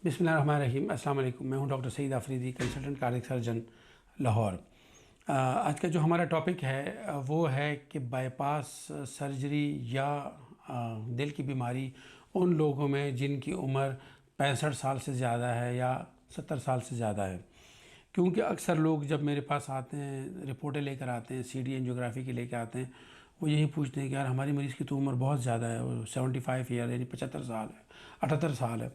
بسم اللہ الرحمن الرحیم۔ السلام علیکم، میں ہوں doctor Saeed Afridi, consultant cardiac surgeon, Lahore. آج کا جو ہمارا ٹاپک ہے وہ ہے کہ بائی پاس سرجری یا دل کی بیماری ان لوگوں میں جن کی عمر 65 سال سے زیادہ ہے یا 70 سال سے زیادہ ہے۔ کیونکہ اکثر لوگ جب میرے پاس آتے ہیں، رپورٹیں لے کر آتے ہیں، سی ڈی اینجیوگرافی کے لے کے آتے ہیں، وہ یہی پوچھتے ہیں کہ یار ہماری مریض کی تو عمر بہت زیادہ ہے، وہ 75 ایئر یعنی 75 سال ہے، 78 سال ہے۔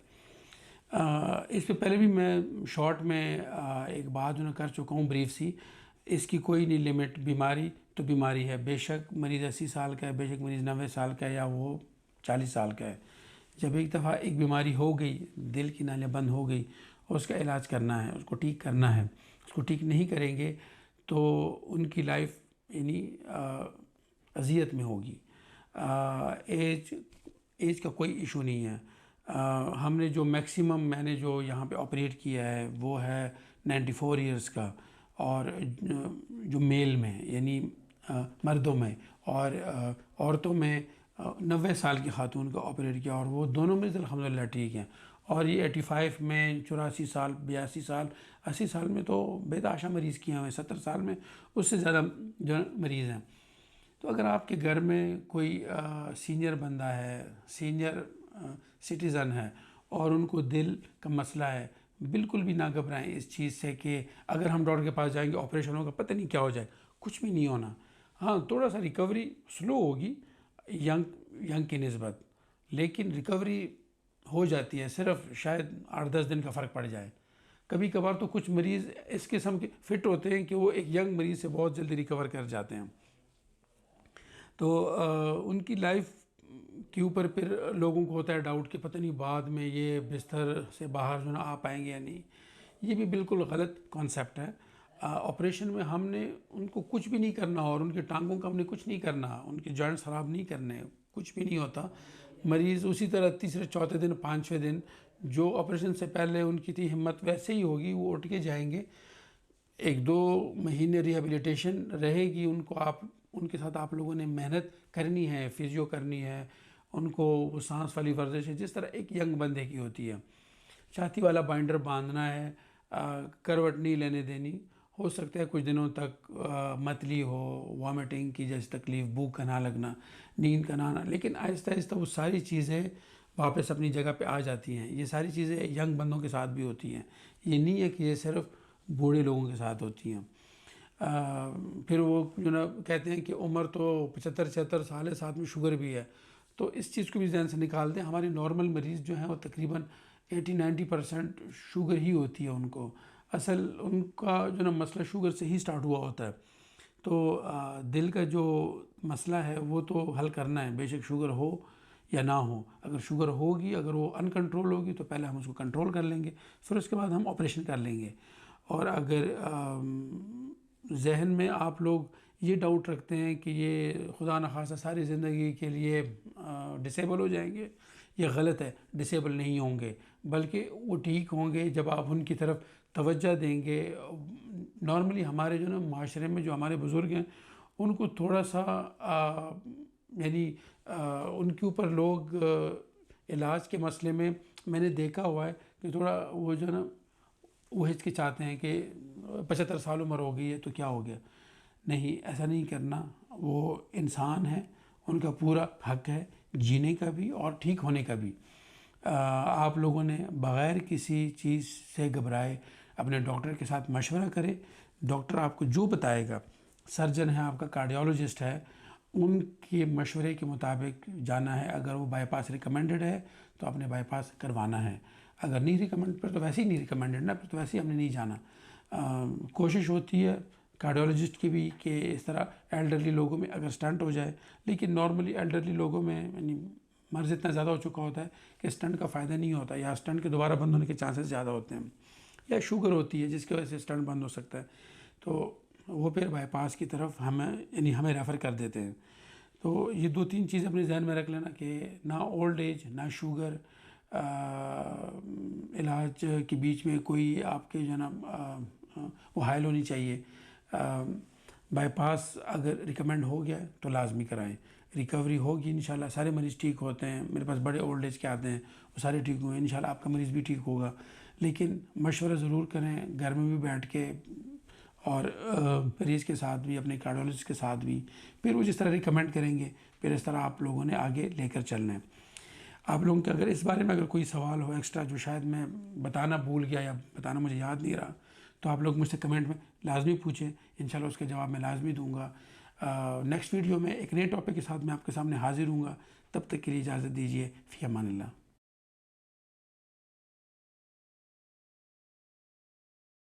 اس پہ پہلے بھی میں شارٹ میں ایک بات جو کر چکا ہوں، بریف سی۔ اس کی کوئی نہیں لمٹ، بیماری تو بیماری ہے، بے شک مریض 80 سال کا ہے، بے شک مریض 90 سال کا ہے یا وہ 40 سال کا ہے۔ جب ایک دفعہ ایک بیماری ہو گئی، دل کی نالیاں بند ہو گئی، اور اس کا علاج کرنا ہے، اس کو ٹھیک کرنا ہے۔ اس کو ٹھیک نہیں کریں گے تو ان کی لائف یعنی اذیت میں ہوگی۔ ایج کا کوئی ایشو نہیں ہے۔ ہم نے جو میکسیمم میں نے جو یہاں پہ آپریٹ کیا ہے وہ ہے 94 ایئرس کا، اور جو میل میں یعنی مردوں میں، اور عورتوں میں 90 سال کی خاتون کا آپریٹ کیا، اور وہ دونوں میں الحمدللہ ٹھیک ہیں۔ اور یہ 85 میں، 84 سال، 82 سال، 80 سال میں تو بے تحاشا مریض کیے ہوئے ہیں، 70 سال میں اس سے زیادہ جو مریض ہیں۔ تو اگر آپ کے گھر میں کوئی سینئر بندہ ہے، سینئر سٹیزن ہے، اور ان کو دل کا مسئلہ ہے، بالکل بھی نہ گھبرائیں اس چیز سے کہ اگر ہم ڈاکٹر کے پاس جائیں گے آپریشن ہوگا، پتہ نہیں کیا ہو جائے۔ کچھ بھی نہیں ہونا۔ ہاں، تھوڑا سا ریکوری سلو ہوگی ینگ کی نسبت، لیکن ریکوری ہو جاتی ہے، صرف شاید 8-10 دن کا فرق پڑ جائے۔ کبھی کبھار تو کچھ مریض اس قسم کے فٹ ہوتے ہیں کہ وہ ایک ینگ مریض سے بہت جلدی ریکور کر جاتے ہیں۔ تو ان کی لائف کے اوپر پھر لوگوں کو ہوتا ہے ڈاؤٹ کہ پتہ نہیں بعد میں یہ بستر سے باہر جو آ پائیں گے یا نہیں۔ یہ بھی بالکل غلط کانسیپٹ ہے۔ آپریشن میں ہم نے ان کو کچھ بھی نہیں کرنا، اور ان کے ٹانگوں کا ہم نے کچھ نہیں کرنا، ان کے جوائنٹس خراب نہیں کرنے، کچھ بھی نہیں ہوتا۔ مریض اسی طرح تیسرے چوتھے دن، 5ویں دن جو آپریشن سے پہلے ان کی تھی ہمت ویسے ہی ہوگی، وہ اٹھ کے جائیں گے۔ 1-2 مہینے ریہیبلیٹیشن رہے گی، ان کے ساتھ آپ لوگوں نے محنت کرنی ہے، فزیو کرنی ہے، ان کو وہ سانس والی ورزش ہے جس طرح ایک ینگ بندے کی ہوتی ہے۔ چھاتی والا بائنڈر باندھنا ہے، کروٹ نہیں لینے دینی۔ ہو سکتا ہے کچھ دنوں تک متلی ہو، وامٹنگ کی جیسی تکلیف، بھوک کا نہ لگنا، نیند کا نہ آنا، لیکن آہستہ آہستہ وہ ساری چیزیں واپس اپنی جگہ پہ آ جاتی ہیں۔ یہ ساری چیزیں ینگ بندوں کے ساتھ بھی ہوتی ہیں، یہ نہیں ہے کہ یہ صرف بوڑھے لوگوں کے ساتھ ہوتی ہیں۔ پھر وہ کہتے ہیں کہ عمر تو 75-76 سال ہے، ساتھ میں شوگر بھی ہے، تو اس چیز کو بھی ذہن سے نکال دیں۔ ہمارے نارمل مریض جو ہیں وہ تقریباً 80-90% شوگر ہی ہوتی ہے ان کو۔ اصل ان کا مسئلہ شوگر سے ہی سٹارٹ ہوا ہوتا ہے۔ تو دل کا جو مسئلہ ہے وہ تو حل کرنا ہے، بے شک شوگر ہو یا نہ ہو۔ اگر شوگر ہوگی، اگر وہ ان کنٹرول ہوگی تو پہلے ہم اس کو کنٹرول کر لیں گے، پھر اس کے بعد ہم آپریشن کر لیں گے۔ اور اگر ذہن میں آپ لوگ یہ ڈاؤٹ رکھتے ہیں کہ یہ خدا نخواستہ ساری زندگی کے لیے ڈسیبل ہو جائیں گے، یہ غلط ہے۔ ڈسیبل نہیں ہوں گے، بلکہ وہ ٹھیک ہوں گے جب آپ ان کی طرف توجہ دیں گے۔ نارملی ہمارے معاشرے میں جو ہمارے بزرگ ہیں، ان کو تھوڑا سا یعنی ان کے اوپر لوگ علاج کے مسئلے میں میں نے دیکھا ہوا ہے کہ تھوڑا وہ وہ ہچکچاتے ہیں کہ 75 سال عمر ہو گئی ہے تو کیا ہو گیا۔ نہیں، ایسا نہیں کرنا۔ وہ انسان ہے، ان کا پورا حق ہے جینے کا بھی اور ٹھیک ہونے کا بھی۔ آپ لوگوں نے بغیر کسی چیز سے گھبرائے اپنے ڈاکٹر کے ساتھ مشورہ کریں۔ ڈاکٹر آپ کو جو بتائے گا، سرجن ہے آپ کا، کارڈیالوجسٹ ہے، ان کے مشورے کے مطابق جانا ہے۔ اگر وہ بائی پاس ریکمینڈڈ ہے تو آپ نے بائی پاس کروانا ہے۔ اگر نہیں ریکمینڈ، پھر تو ویسے ہی نہیں ریکمینڈڈ نا، پھر تو ویسے ہی ہم نے نہیں جانا۔ کوشش ہوتی ہے کارڈیالوجسٹ کی بھی کہ اس طرح ایلڈرلی لوگوں میں اگر سٹنٹ ہو جائے، لیکن نارملی ایلڈرلی لوگوں میں یعنی مرض اتنا زیادہ ہو چکا ہوتا ہے کہ سٹنٹ کا فائدہ نہیں ہوتا، یا سٹنٹ کے دوبارہ بند ہونے کے چانسز زیادہ ہوتے ہیں، یا شوگر ہوتی ہے جس کی وجہ سے سٹنٹ بند ہو سکتا ہے، تو وہ پھر بائی پاس کی طرف ہمیں ریفر کر دیتے ہیں۔ تو یہ 2-3 چیزیں اپنے ذہن میں رکھ لینا کہ نہ اولڈ ایج، نہ شوگر، علاج کے بیچ میں کوئی آپ کے وہ حائل ہونی چاہیے۔ بائی پاس اگر ریکمینڈ ہو گیا تو لازمی کرائیں۔ ریکوری ہوگی انشاءاللہ. سارے مریض ٹھیک ہوتے ہیں, میرے پاس بڑے اولڈ ایج کے آتے ہیں, وہ سارے ٹھیک ہوئے ہیں. انشاءاللہ آپ کا مریض بھی ٹھیک ہوگا. لیکن مشورہ ضرور کریں گھر میں بھی بیٹھ کے, اور مریض کے ساتھ بھی, اپنے کارڈیولوجسٹ کے ساتھ بھی. پھر وہ جس طرح ریکمینڈ کریں گے پھر اس طرح آپ لوگوں نے آگے لے کر چلنا ہے. آپ لوگوں کے اگر اس بارے میں اگر کوئی سوال ہو ایکسٹرا جو شاید میں بتانا بھول گیا یا بتانا مجھے یاد نہیں رہا, تو آپ لوگ مجھ سے کمنٹ میں لازمی پوچھیں, انشاءاللہ اس کے جواب میں لازمی دوں گا. نیکسٹ ویڈیو میں ایک نئے ٹاپک کے ساتھ میں آپ کے سامنے حاضر ہوں گا. تب تک کے لیے اجازت دیجیے. فی امان اللہ.